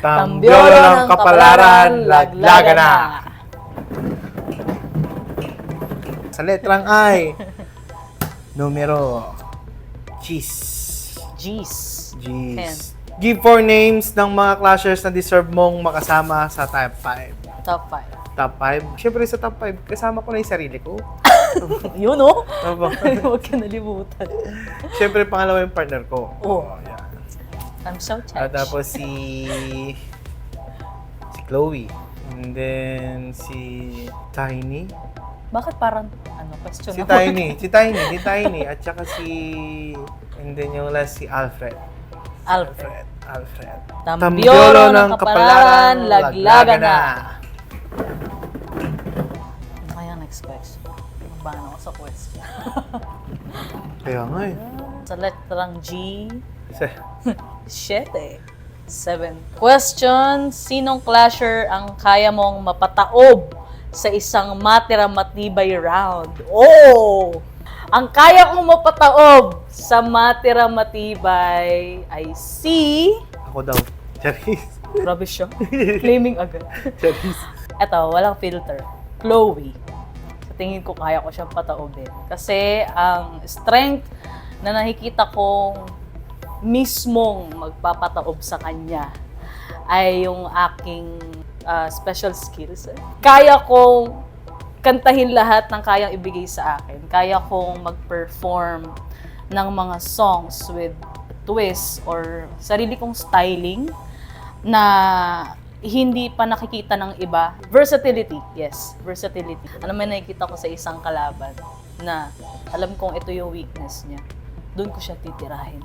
Tambyolo ng kapalaran, laglagan na. Sa letrang I, numero G's. G's. G's. Give 4 names ng mga clashers na deserve mong makasama sa top 5. Top 5. Top 5? Siyempre sa top 5, kasama ko na yung sarili ko. Yun, oh. Opo. Huwag ka nalimutan. Siyempre, pangalawa yung partner ko. Oh. Yan. I'm so At touched. tapos si Chloe. And then si Tiny. Bakit parang, question Si ako? Tiny. At saka si... And then yung last si Alfred. Alfred. Tambyolo ng kapalaran, laglagan na. Ano kaya next question? Mabahan ako sa question. Kaya nga eh. Sa letrang G, Sa- 7. Question, sinong clasher ang kaya mong mapataob sa isang matira-matibay round? Oh! Ang kaya kong mapataob sa matira-matibay ay si... Ako daw. Charis. Grabe siya. Claiming agad. Charis. Eto, walang filter. Chloe. Sa tingin ko kaya ko siyang pataobin. Kasi ang strength na nakikita kong mismong magpapataob sa kanya ay yung aking special skills. Kaya kong kantahin lahat ng kayang ibigay sa akin. Kaya kong mag-perform ng mga songs with twist or sarili kong styling na hindi pa nakikita ng iba. Versatility, yes, versatility. Ano man nakikita ko sa isang kalaban na alam kong ito yung weakness niya, doon ko siya titirahin.